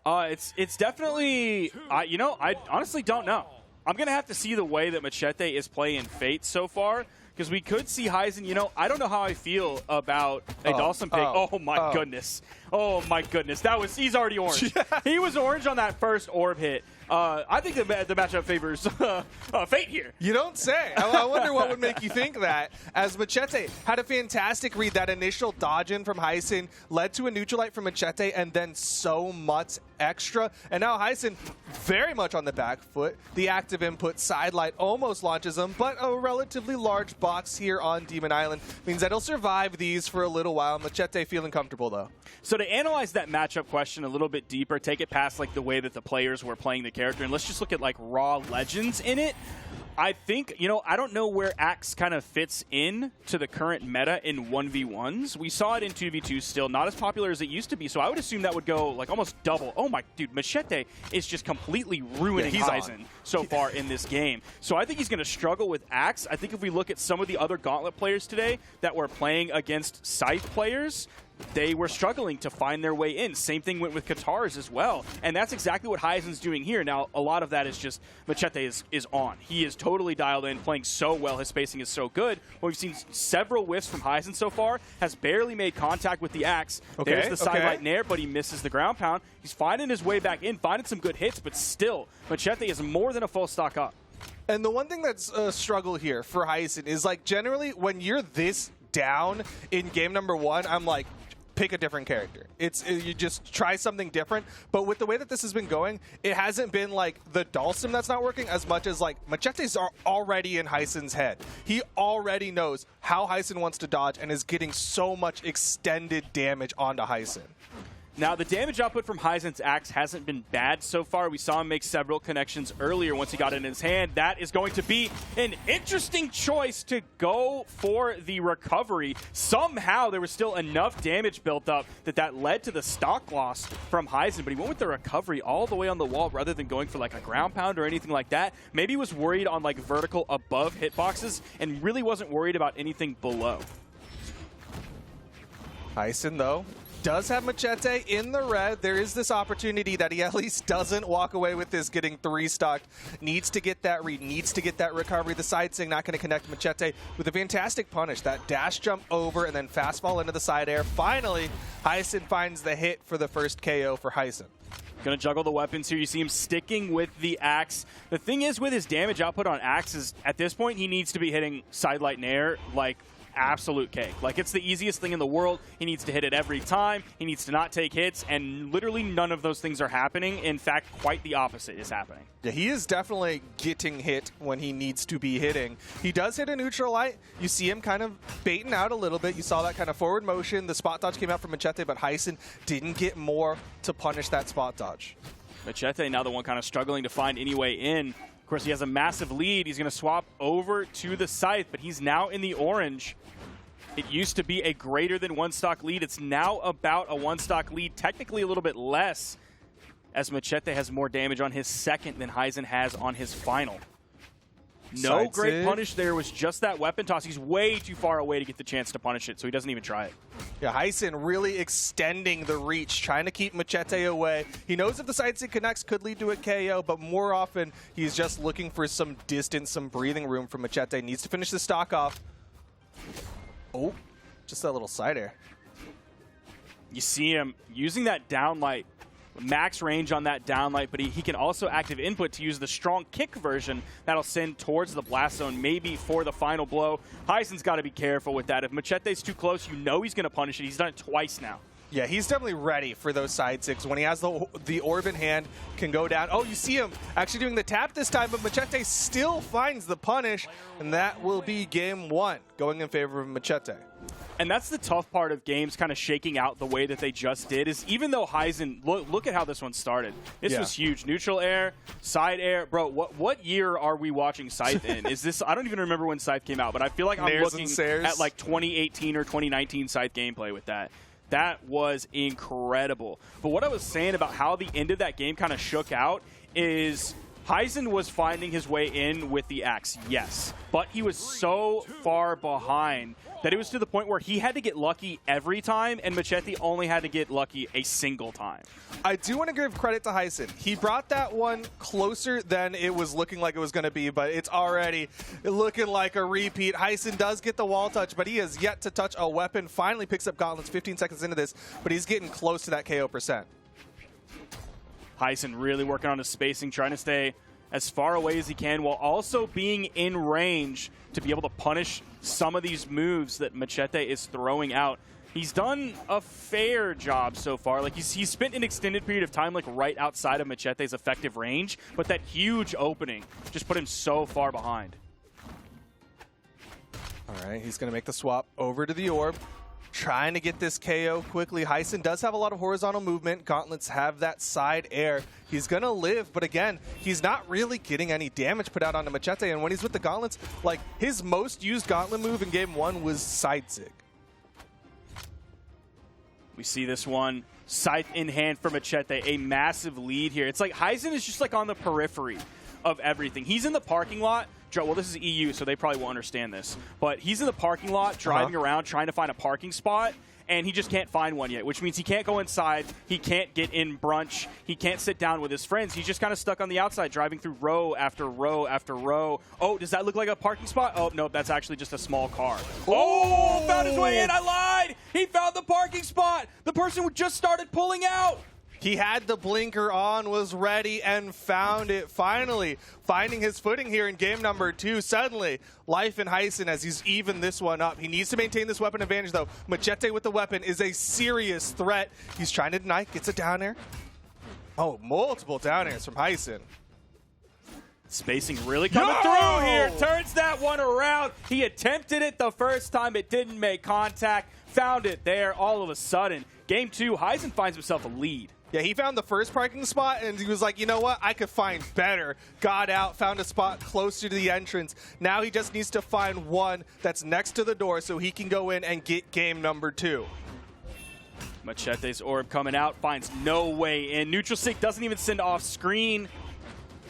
It's definitely, you know, I honestly don't know. I'm going to have to see the way that Macheeete is playing Fate so far, because we could see Hysen. You know, I don't know how I feel about a Dawson pick. Oh my goodness. Oh my goodness. He's already orange. He was orange on that first orb hit. I think the matchup favors Fate here. You don't say. I wonder what would make you think that. As Macheeete had a fantastic read, that initial dodge in from Hysen led to a neutral light from Macheeete and then so much extra. And now Hysen very much on the back foot. The active input side light almost launches him, but a relatively large box here on Demon Island means that he'll survive these for a little while. Macheeete feeling comfortable though. So to analyze that matchup question a little bit deeper, take it past like the way that the players were playing the character, and let's just look at like raw legends in it. I think, you know, I don't know where Axe kind of fits in to the current meta in 1v1s. We saw it in 2v2 still, not as popular as it used to be, so I would assume that would go like almost double. Oh my, dude, Macheeete is just completely ruining Hysen so far in this game. So I think he's going to struggle with Axe. I think if we look at some of the other Gauntlet players today that were playing against Scythe players, they were struggling to find their way in. Same thing went with Katars as well. And that's exactly what Hysen's doing here. Now, a lot of that is just Macheeete is on. He is totally dialed in, playing so well. His spacing is so good. But we've seen several whiffs from Hysen so far. Has barely made contact with the Axe. There's the side light nair, but he misses the ground pound. He's finding his way back in, finding some good hits, but still, Macheeete is more than a full stock up. And the one thing that's a struggle here for Hysen is, like, generally when you're this down in game number 1, I'm like, pick a different character. You just try something different. But with the way that this has been going, it hasn't been like the Dhalsim that's not working as much as like Macheete's are already in Hysen's head. He already knows how Hysen wants to dodge and is getting so much extended damage onto Hysen. Now, the damage output from Hysen's Axe hasn't been bad so far. We saw him make several connections earlier once he got it in his hand. That is going to be an interesting choice to go for the recovery. Somehow, there was still enough damage built up that led to the stock loss from Hysen, but he went with the recovery all the way on the wall rather than going for like a ground pound or anything like that. Maybe he was worried on like vertical above hitboxes and really wasn't worried about anything below. Hysen, though, does have Macheeete in the red. There is this opportunity that he at least doesn't walk away with this getting 3-stocked. Needs to get that read, needs to get that recovery. The side sing not going to connect Macheeete with a fantastic punish. That dash jump over and then fastball into the side air. Finally, Hysen finds the hit for the first KO for Hysen. Going to juggle the weapons here. You see him sticking with the Axe. The thing is with his damage output on Axe is at this point he needs to be hitting side light nair like absolute cake. Like, it's the easiest thing in the world. He needs to hit it every time. He needs to not take hits, and literally none of those things are happening. In fact, quite the opposite is happening. Yeah, he is definitely getting hit when he needs to be hitting. He does hit a neutral light. You see him kind of baiting out a little bit. You saw that kind of forward motion. The spot dodge came out from Macheeete, but Hysen didn't get more to punish that spot dodge. Macheeete now the one kind of struggling to find any way in. Of course, he has a massive lead. He's going to swap over to the Scythe, but he's now in the orange. It used to be a greater than 1-stock lead. It's now about a 1-stock lead, technically a little bit less, as Macheeete has more damage on his second than Hysen has on his final. No great punish there. Was just that weapon toss. He's way too far away to get the chance to punish it, so he doesn't even try it. Yeah, Hysen really extending the reach, trying to keep Macheeete away. He knows if the side stick connects could lead to a KO, but more often he's just looking for some distance, some breathing room from Macheeete. Needs to finish the stock off. Oh, just that little side air. You see him using that downlight, max range on that downlight, but he can also active input to use the strong kick version that'll send towards the blast zone, maybe for the final blow. Hysen's got to be careful with that. If Macheete's too close, you know he's going to punish it. He's done it twice now. Yeah, he's definitely ready for those side six. When he has the orb in hand, can go down. Oh, you see him actually doing the tap this time, but Macheeete still finds the punish, and that will be game 1, going in favor of Macheeete. And that's the tough part of games kind of shaking out the way that they just did, is even though Hysen, look at how this one started. This was huge. Neutral air, side air. Bro, what year are we watching Scythe in? Is this, I don't even remember when Scythe came out, but I feel like I'm looking at like 2018 or 2019 Scythe gameplay with that. That was incredible. But what I was saying about how the end of that game kind of shook out is Hysen was finding his way in with the axe, yes, but he was so far behind that it was to the point where he had to get lucky every time, and Macheeete only had to get lucky a single time. I do want to give credit to Hysen. He brought that one closer than it was looking like it was going to be, but it's already looking like a repeat. Hysen does get the wall touch, but he has yet to touch a weapon. Finally picks up gauntlets 15 seconds into this, but he's getting close to that KO %. Hysen really working on his spacing, trying to stay as far away as he can while also being in range to be able to punish some of these moves that Macheeete is throwing out. He's done a fair job so far. Like he's spent an extended period of time like right outside of Macheete's effective range, but that huge opening just put him so far behind. All right, he's going to make the swap over to the orb. Trying to get this KO quickly. Hysen does have a lot of horizontal movement. Gauntlets have that side air. He's going to live, but again, he's not really getting any damage put out onto Macheeete. And when he's with the gauntlets, like his most used gauntlet move in game 1 was side zig. We see this one, scythe in hand for Macheeete, a massive lead here. It's like Hysen is just like on the periphery of everything. He's in the parking lot. Well, this is EU, so they probably won't understand this. But he's in the parking lot, driving around, trying to find a parking spot, and he just can't find one yet, which means he can't go inside, he can't get in brunch, he can't sit down with his friends. He's just kind of stuck on the outside, driving through row after row after row. Oh, does that look like a parking spot? Oh, no, that's actually just a small car. Oh, found his way in, I lied! He found the parking spot! The person who just started pulling out! He had the blinker on, was ready, and found it. Finally, finding his footing here in game number 2. Suddenly, life in Hysen as he's even this one up. He needs to maintain this weapon advantage, though. Macheeete with the weapon is a serious threat. He's trying to deny, gets a down air. Oh, multiple down airs from Hysen. Spacing really coming through here. Turns that one around. He attempted it the first time. It didn't make contact. Found it there all of a sudden. Game 2, Hysen finds himself a lead. Yeah, he found the first parking spot, and he was like, you know what? I could find better. Got out, found a spot closer to the entrance. Now he just needs to find one that's next to the door so he can go in and get game number 2. Macheete's orb coming out, finds no way in. Neutral Sync doesn't even send off screen.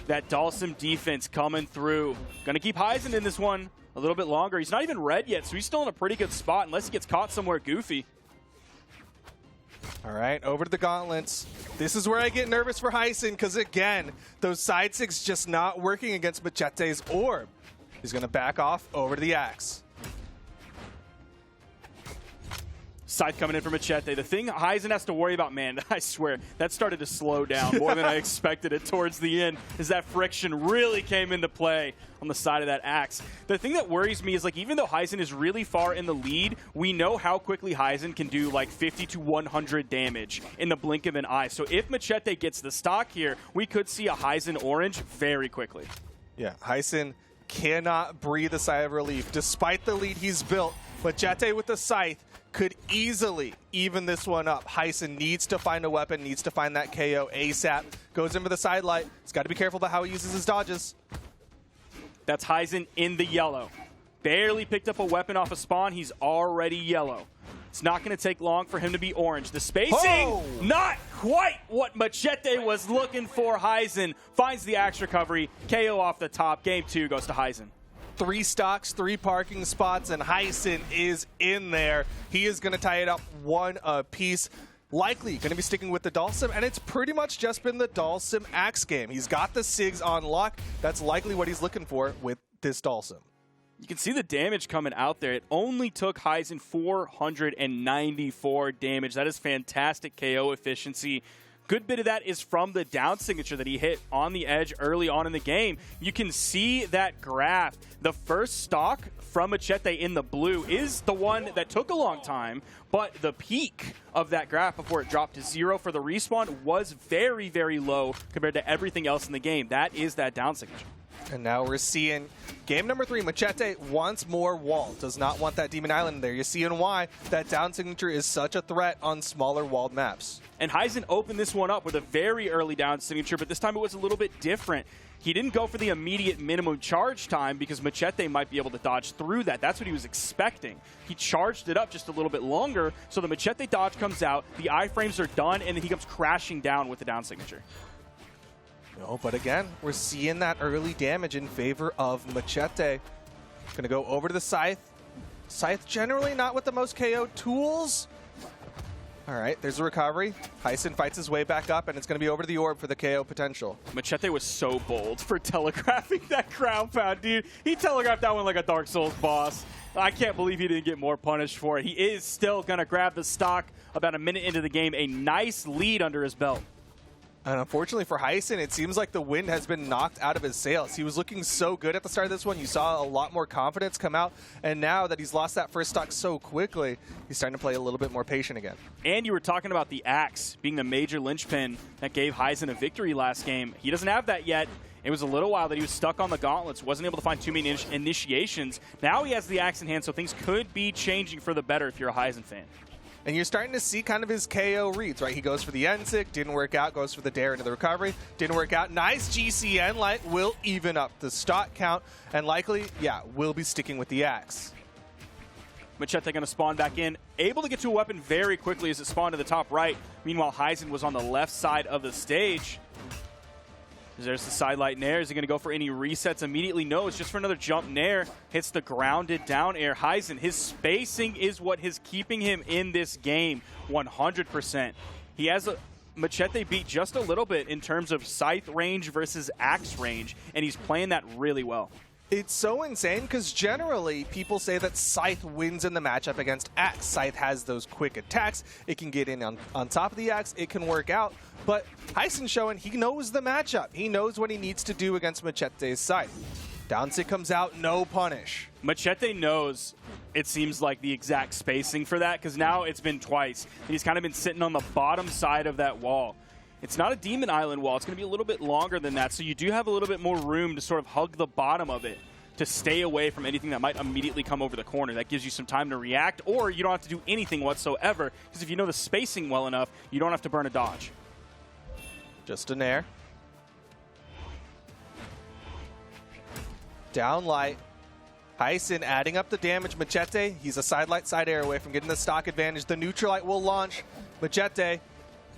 That Dalsum defense coming through. Gonna keep Hysen in this one a little bit longer. He's not even red yet, so he's still in a pretty good spot unless he gets caught somewhere goofy. All right, over to the gauntlets. This is where I get nervous for Hysen because, again, those side sigs just not working against Macheete's orb. He's going to back off over to the axe. Scythe coming in for Macheeete. The thing Hysen has to worry about, man, I swear, that started to slow down more than I expected it towards the end, as that friction really came into play on the side of that axe. The thing that worries me is, like, even though Hysen is really far in the lead, we know how quickly Hysen can do, like, 50 to 100 damage in the blink of an eye. So if Macheeete gets the stock here, we could see a Hysen orange very quickly. Yeah, Hysen cannot breathe a sigh of relief. Despite the lead he's built, Macheeete with the scythe could easily even this one up. Hysen needs to find a weapon, needs to find that KO ASAP. Goes in for the side light. He's got to be careful about how he uses his dodges. That's Hysen in the yellow. Barely picked up a weapon off a spawn. He's already yellow. It's not going to take long for him to be orange. The spacing, not quite what Macheeete was looking for. Hysen finds the axe recovery. KO off the top. Game 2 goes to Hysen. 3 stocks, 3 parking spots, and Hysen is in there. He is going to tie it up 1 apiece. Likely going to be sticking with the Dalsum, and it's pretty much just been the Dalsum axe game. He's got the SIGs on lock. That's likely what he's looking for with this Dalsum. You can see the damage coming out there. It only took Hysen 494 damage. That is fantastic KO efficiency. Good bit of that is from the down signature that he hit on the edge early on in the game. You can see that graph. The first stock from Macheeete in the blue is the one that took a long time, but the peak of that graph before it dropped to 0 for the respawn was very, very low compared to everything else in the game. That is that down signature. And now we're seeing game number 3. Macheeete wants more wall, does not want that Demon Island there. You're seeing why that down signature is such a threat on smaller walled maps. And Hysen opened this one up with a very early down signature, but this time it was a little bit different. He didn't go for the immediate minimum charge time because Macheeete might be able to dodge through that. That's what he was expecting. He charged it up just a little bit longer, so the Macheeete dodge comes out, the iframes are done, and then he comes crashing down with the down signature. No, but again, we're seeing that early damage in favor of Macheeete. Gonna go over to the Scythe. Scythe generally not with the most KO tools. All right, there's a recovery. Hysen fights his way back up, and it's going to be over to the orb for the KO potential. Macheeete was so bold for telegraphing that ground pound, dude. He telegraphed that one like a Dark Souls boss. I can't believe he didn't get more punished for it. He is still going to grab the stock about a minute into the game. A nice lead under his belt. And unfortunately for Hysen, it seems like the wind has been knocked out of his sails. He was looking so good at the start of this one. You saw a lot more confidence come out. And now that he's lost that first stock so quickly, he's starting to play a little bit more patient again. And you were talking about the axe being the major linchpin that gave Hysen a victory last game. He doesn't have that yet. It was a little while that he was stuck on the gauntlets, wasn't able to find too many initiations. Now he has the axe in hand, so things could be changing for the better if you're a Hysen fan. And you're starting to see kind of his KO reads, right? He goes for the NSIC, didn't work out, goes for the dare into the recovery, didn't work out. Nice GCN light will even up the stock count, and likely, yeah, will be sticking with the axe. Macheeete going to spawn back in, able to get to a weapon very quickly as it spawned to the top right. Meanwhile, Hysen was on the left side of the stage. There's the side light nair. Is he going to go for any resets immediately? No, it's just for another jump nair. Hits the grounded down air. Hysen, his spacing is what is keeping him in this game 100%. He has a Macheeete beat just a little bit in terms of scythe range versus axe range, and he's playing that really well. It's so insane because generally people say that Scythe wins in the matchup against Axe. Scythe has those quick attacks. It can get in on top of the Axe. It can work out. But Hysen's showing he knows the matchup. He knows what he needs to do against Macheete's Scythe. Downsick comes out, no punish. Macheeete knows, it seems like, the exact spacing for that because now it's been twice. And he's kind of been sitting on the bottom side of that wall. It's not a Demon Island wall. It's going to be a little bit longer than that, so you do have a little bit more room to sort of hug the bottom of it to stay away from anything that might immediately come over the corner. That gives you some time to react, or you don't have to do anything whatsoever, because if you know the spacing well enough, you don't have to burn a dodge. Just a nair. Down light. Hysen adding up the damage. Macheeete, he's a side light, side air away from getting the stock advantage. The neutral light will launch. Macheeete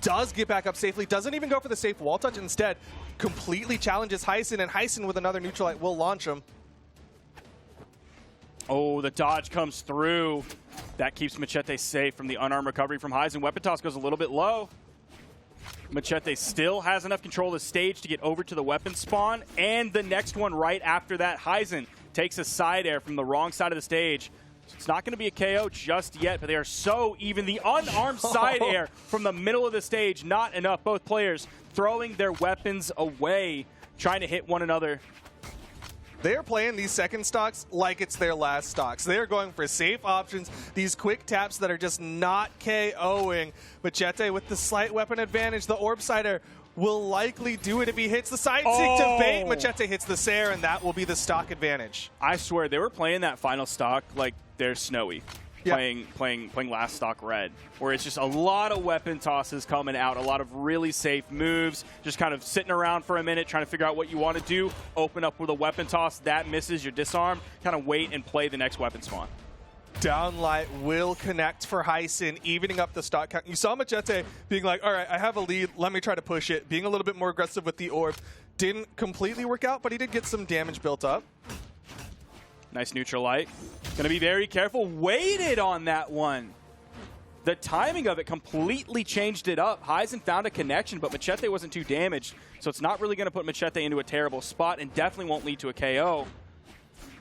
does get back up safely, doesn't even go for the safe wall touch, instead completely challenges Hysen, and Hysen with another neutral light will launch him. Oh, the dodge comes through. That keeps Macheeete safe from the unarmed recovery from Hysen. Weapon toss goes a little bit low. Macheeete still has enough control of the stage to get over to the weapon spawn, and the next one right after that, Hysen takes a side air from the wrong side of the stage. So it's not going to be a KO just yet, but they are so even. The unarmed side air from the middle of the stage, not enough. Both players throwing their weapons away, trying to hit one another. They are playing these second stocks like it's their last stocks. They are going for safe options, these quick taps that are just not KOing. Macheeete with the slight weapon advantage. The orb sider will likely do it if he hits the side stick to bait. Macheeete hits the Sair, and that will be the stock advantage. I swear, they were playing that final stock like they're Snowy. Yeah. Playing last stock red, where it's just a lot of weapon tosses coming out, a lot of really safe moves, just kind of sitting around for a minute trying to figure out what you want to do, open up with a weapon toss, that misses, your disarm, kind of wait and play the next weapon spawn. Downlight will connect for Hysen, evening up the stock count. You saw Macheeete being like, all right, I have a lead, let me try to push it, being a little bit more aggressive with the orb. Didn't completely work out, but he did get some damage built up. Nice neutral light. Gonna be very careful. Waited on that one. The timing of it completely changed it up. Hysen found a connection, but Macheeete wasn't too damaged, so it's not really gonna put Macheeete into a terrible spot and definitely won't lead to a KO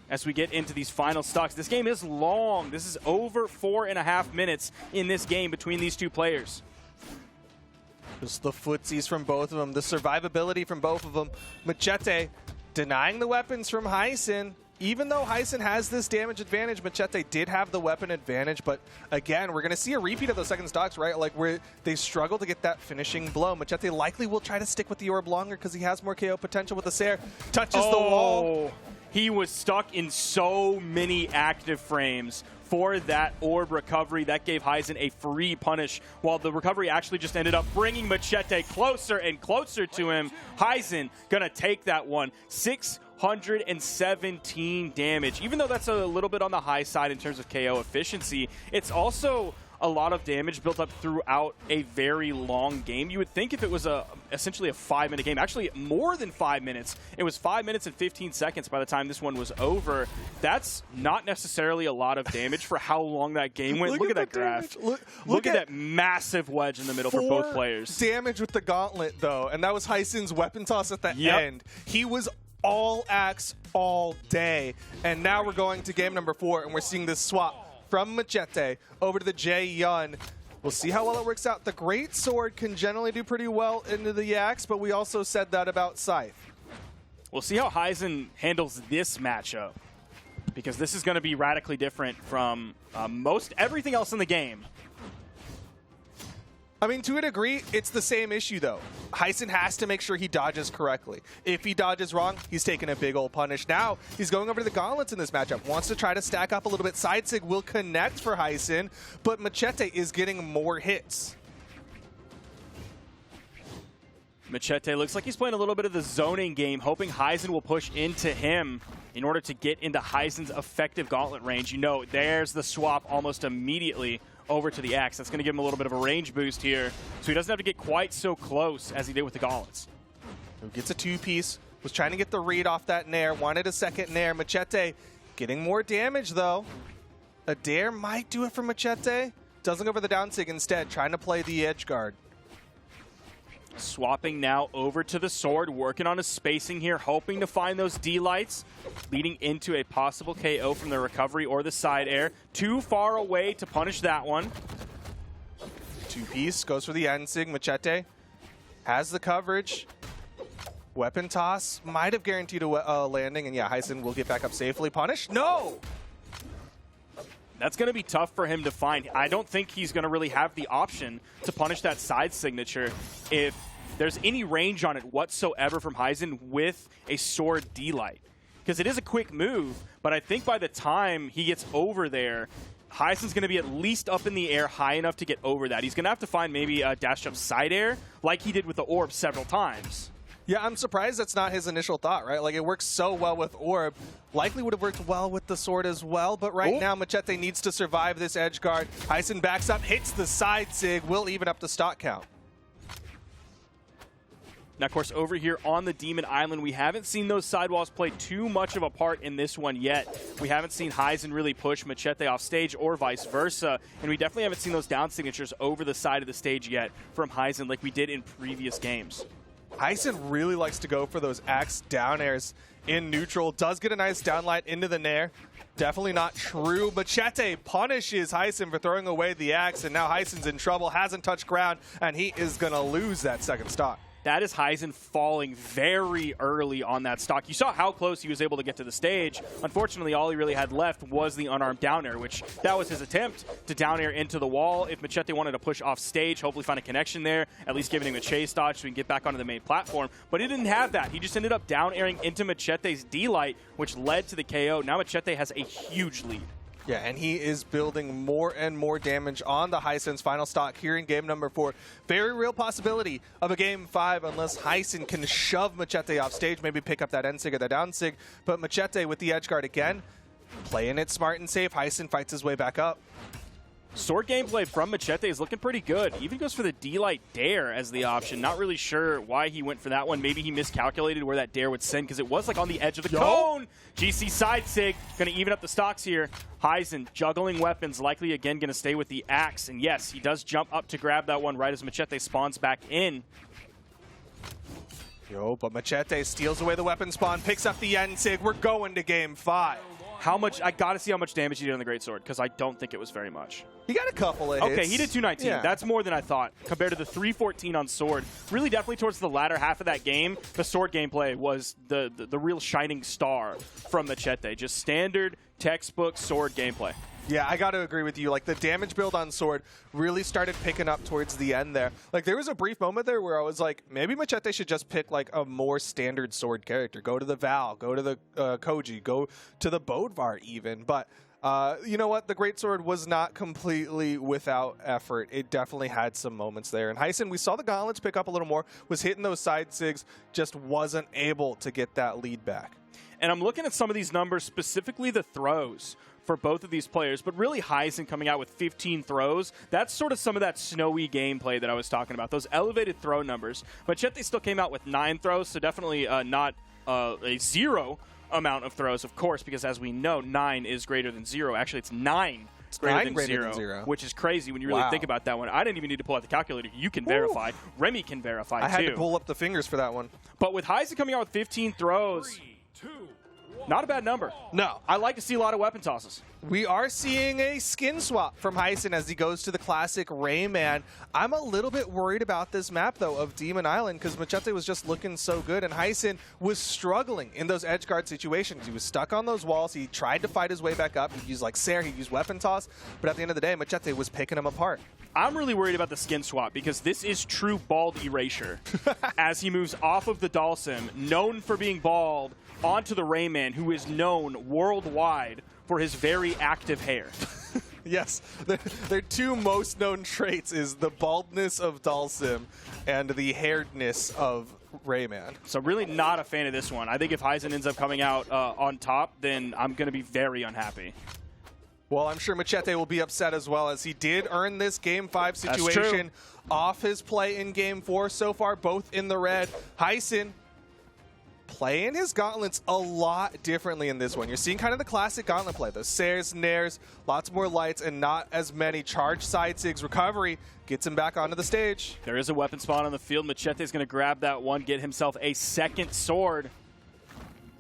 as we get into these final stocks. This game is long. This is over 4.5 minutes in this game between these two players. Just the footsies from both of them, the survivability from both of them. Macheeete denying the weapons from Hysen. Even though Hysen has this damage advantage, Macheeete did have the weapon advantage, but again, we're going to see a repeat of those second stocks, right? Like where they struggle to get that finishing blow. Macheeete likely will try to stick with the orb longer because he has more KO potential with the Sair. Touches the wall. He was stuck in so many active frames for that orb recovery. That gave Hysen a free punish, while the recovery actually just ended up bringing Macheeete closer and closer to him. Hysen going to take that one. 617 damage. Even though that's a little bit on the high side in terms of KO efficiency, it's also a lot of damage built up throughout a very long game. You would think if it was essentially a 5-minute game, actually more than 5 minutes, it was 5 minutes and 15 seconds by the time this one was over. That's not necessarily a lot of damage for how long that game went. Look at that graph. Look at that massive wedge in the middle for both players. Damage with the gauntlet, though, and that was Hysen's weapon toss at the end. He was all axe all day, and now we're going to game number 4, and we're seeing this swap from Macheeete over to the Jae-Yun. We'll see how well it works out. The Great Sword can generally do pretty well into the axe, but we also said that about Scythe. We'll see how Hysen handles this matchup, because this is going to be radically different from everything else in the game. I mean, to a degree, it's the same issue, though. Hysen has to make sure he dodges correctly. If he dodges wrong, he's taking a big old punish. Now, he's going over to the gauntlets in this matchup. Wants to try to stack up a little bit. Side sig will connect for Hysen, but Macheeete is getting more hits. Macheeete looks like he's playing a little bit of the zoning game, hoping Hysen will push into him in order to get into Hysen's effective gauntlet range. You know, there's the swap almost immediately over to the axe. That's going to give him a little bit of a range boost here, so he doesn't have to get quite so close as he did with the gauntlets. Who gets a 2-piece, was trying to get the read off that nair, wanted a second nair. Macheeete getting more damage, though. A dare might do it for Macheeete. Doesn't go for the down sig instead, trying to play the edge guard. Swapping now over to the sword, working on his spacing here, hoping to find those D-lights, leading into a possible KO from the recovery or the side air. Too far away to punish that one. 2-piece, goes for the end sig. Macheeete has the coverage. Weapon toss might have guaranteed a landing, and yeah, Hysen will get back up safely. Punish? No! That's going to be tough for him to find. I don't think he's going to really have the option to punish that side signature if there's any range on it whatsoever from Hysen with a sword D-light. Because it is a quick move, but I think by the time he gets over there, Hysen's going to be at least up in the air high enough to get over that. He's going to have to find maybe a dash jump side air like he did with the orb several times. Yeah, I'm surprised that's not his initial thought, right? Like, it works so well with orb. Likely would have worked well with the sword as well, but right now Macheeete needs to survive this edge guard. Hysen backs up, hits the side sig, will even up the stock count. Now, of course, over here on the Demon Island, we haven't seen those sidewalls play too much of a part in this one yet. We haven't seen Hysen really push Macheeete off stage or vice versa, and we definitely haven't seen those down signatures over the side of the stage yet from Hysen like we did in previous games. Hysen really likes to go for those axe down airs in neutral. Does get a nice downlight into the nair. Definitely not true. Macheeete punishes Hysen for throwing away the axe, and now Hysen's in trouble, hasn't touched ground, and he is going to lose that second stock. That is Hysen falling very early on that stock. You saw how close he was able to get to the stage. Unfortunately, all he really had left was the unarmed down air, which that was his attempt to down air into the wall. If Macheeete wanted to push off stage, hopefully find a connection there, at least giving him a chase dodge so he can get back onto the main platform. But he didn't have that. He just ended up down airing into Macheete's D-light, which led to the KO. Now Macheeete has a huge lead. Yeah, and he is building more and more damage on the Hysen's final stock here in game number 4. Very real possibility of a game 5 unless Hysen can shove Macheeete off stage, maybe pick up that end sig or the down sig. But Macheeete with the edge guard again, playing it smart and safe. Hysen fights his way back up. Sword gameplay from Macheeete is looking pretty good. Even goes for the D-light dare as the option. Not really sure why he went for that one. Maybe he miscalculated where that dare would send because it was like on the edge of the cone. GC side sig, going to even up the stocks here. Hysen juggling weapons, likely again going to stay with the axe. And yes, he does jump up to grab that one right as Macheeete spawns back in. But Macheeete steals away the weapon spawn, picks up the end sig. We're going to game 5. How much? I got to see how much damage he did on the Greatsword because I don't think it was very much. He got a couple of hits. Okay, he did 219. Yeah. That's more than I thought compared to the 314 on Sword. Really, definitely towards the latter half of that game, the Sword gameplay was the real shining star from Macheeete. Just standard textbook Sword gameplay. Yeah, I got to agree with you. Like, the damage build on Sword really started picking up towards the end there. Like, there was a brief moment there where I was like, maybe Macheeete should just pick, like, a more standard Sword character. Go to the Val, go to the Koji, go to the Bodvar even. But, you know what? The Greatsword was not completely without effort. It definitely had some moments there. And Hysen, we saw the gauntlets pick up a little more, was hitting those side sigs, just wasn't able to get that lead back. And I'm looking at some of these numbers, specifically the throws for both of these players, but really Hysen coming out with 15 throws. That's sort of some of that snowy gameplay that I was talking about, those elevated throw numbers. Macheeete still came out with 9 throws, so definitely not a 0 amount of throws, of course, because as we know, 9 is greater than 0. Actually, it's 9 greater than zero, which is crazy when you really think about that one. I didn't even need to pull out the calculator. You can verify. Remy can verify, too. I had to pull up the fingers for that one. But with Hysen coming out with 15 throws, 3, 2, 1, not a bad number. No. I like to see a lot of weapon tosses. We are seeing a skin swap from Hysen as he goes to the classic Rayman. I'm a little bit worried about this map, though, of Demon Island, because Macheeete was just looking so good, and Hysen was struggling in those edge guard situations. He was stuck on those walls. He tried to fight his way back up. He'd use like Sair, he'd use weapon toss, but at the end of the day, Macheeete was picking him apart. I'm really worried about the skin swap because this is true bald erasure as he moves off of the Dalsim, known for being bald, onto the Rayman, who is known worldwide for his very active hair. Yes, their 2 most known traits is the baldness of Dalsim and the hairedness of Rayman. So really not a fan of this one. I think if Hysen ends up coming out on top, then I'm going to be very unhappy. Well, I'm sure Macheeete will be upset as well, as he did earn this Game 5 situation off his play in Game 4 so far, both in the red. Hysen playing his gauntlets a lot differently in this one. You're seeing kind of the classic gauntlet play. Those Sairs, Nairs, lots more lights, and not as many charged side sigs. Recovery gets him back onto the stage. There is a weapon spawn on the field. Macheeete is going to grab that one, get himself a second sword.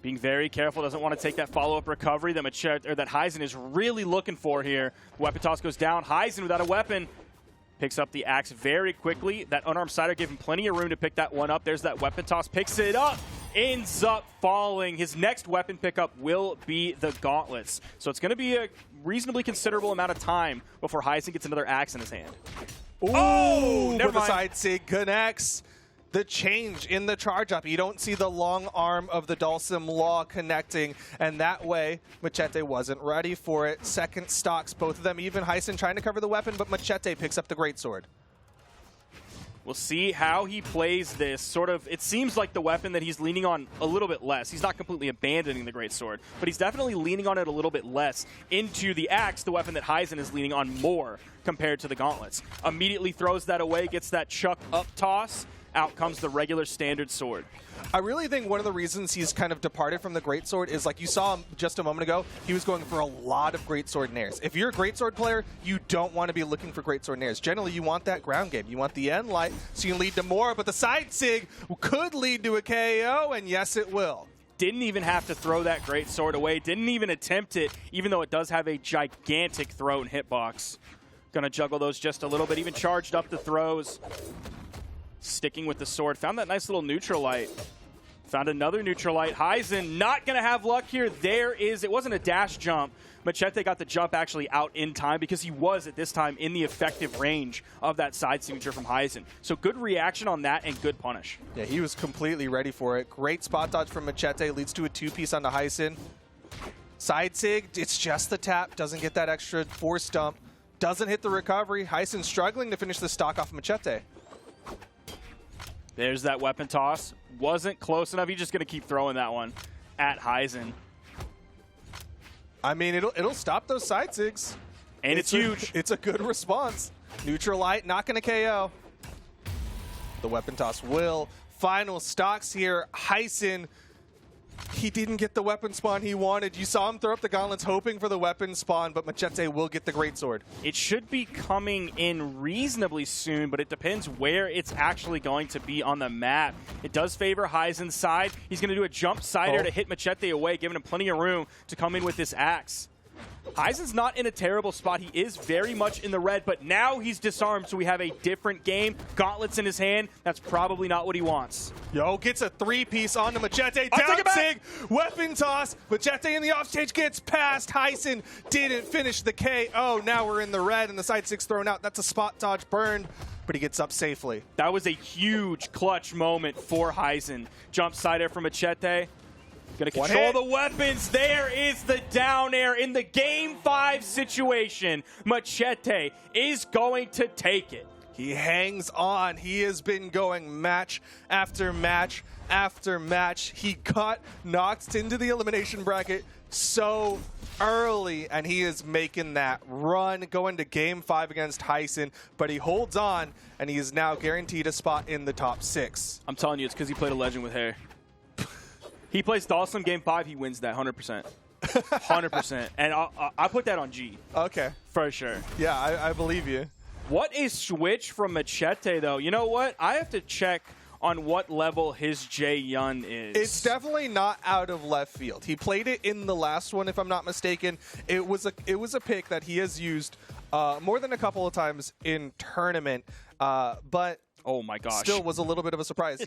Being very careful, doesn't want to take that follow-up recovery that Hysen is really looking for here. Weapon toss goes down. Hysen without a weapon picks up the axe very quickly. That unarmed sider gave him plenty of room to pick that one up. There's that weapon toss, picks it up, ends up falling. His next weapon pickup will be the gauntlets. So it's going to be a reasonably considerable amount of time before Hysen gets another axe in his hand. Oh, never mind. The side sig connects. The change in the charge up. You don't see the long arm of the Dalsim Law connecting, and that way Macheeete wasn't ready for it. Second stocks, both of them, even Hysen trying to cover the weapon, but Macheeete picks up the greatsword. We'll see how he plays this. Sort of, it seems like the weapon that he's leaning on a little bit less. He's not completely abandoning the greatsword, but he's definitely leaning on it a little bit less into the axe, the weapon that Hysen is leaning on more compared to the gauntlets. Immediately throws that away, gets that chuck up toss. Out comes the regular standard sword. I really think one of the reasons he's kind of departed from the greatsword is, like you saw him just a moment ago, he was going for a lot of greatsword nairs. If you're a greatsword player, you don't want to be looking for greatsword nairs. Generally, you want that ground game. You want the end light so you can lead to more, but the side sig could lead to a KO, and yes, it will. Didn't even have to throw that greatsword away. Didn't even attempt it, even though it does have a gigantic throw and hitbox. Gonna juggle those just a little bit, even charged up the throws. Sticking with the sword. Found that nice little neutral light. Found another neutral light. Hysen not going to have luck here. It wasn't a dash jump. Macheeete got the jump actually out in time because he was at this time in the effective range of that side signature from Hysen. So good reaction on that and good punish. Yeah, he was completely ready for it. Great spot dodge from Macheeete. Leads to a 2-piece onto Hysen. Side sig, it's just the tap. Doesn't get that extra force dump. Doesn't hit the recovery. Hysen struggling to finish the stock off Macheeete. There's that weapon toss. Wasn't close enough. He's just going to keep throwing that one at Hysen. I mean, it'll stop those side sigs. And it's huge. It's a good response. Neutral light, not going to KO. The weapon toss will. Final stocks here. Hysen, he didn't get the weapon spawn he wanted. You saw him throw up the gauntlets hoping for the weapon spawn, but Macheeete will get the greatsword. It should be coming in reasonably soon, but it depends where it's actually going to be on the map. It does favor Hysen's side. He's going to do a jump sider to hit Macheeete away, giving him plenty of room to come in with this axe. Hysen's not in a terrible spot. He is very much in the red, but now he's disarmed, so we have a different game. Gauntlets in his hand. That's probably not what he wants. Yo, gets a 3-piece onto Macheeete. Down sig, weapon toss. Macheeete in the offstage gets past. Hysen didn't finish the KO. Now we're in the red, and the side six thrown out. That's a spot dodge burned, but he gets up safely. That was a huge clutch moment for Hysen. Jump side air from Macheeete. Going to control the weapons. There is the down air in the Game 5 situation. Macheeete is going to take it. He hangs on. He has been going match after match after match. He got knocked into the elimination bracket so early, and he is making that run, going to Game 5 against Hysen, but he holds on, and he is now guaranteed a spot in the top 6. I'm telling you, it's because he played a legend with hair. He plays Dawson Game 5, he wins that 100%. 100%. And I put that on G. Okay. For sure. Yeah, I believe you. What a switch from Macheeete, though. You know what? I have to check on what level his Jae-Yun is. It's definitely not out of left field. He played it in the last one, if I'm not mistaken. It was a pick that he has used more than a couple of times in tournament, but oh my gosh, still was a little bit of a surprise.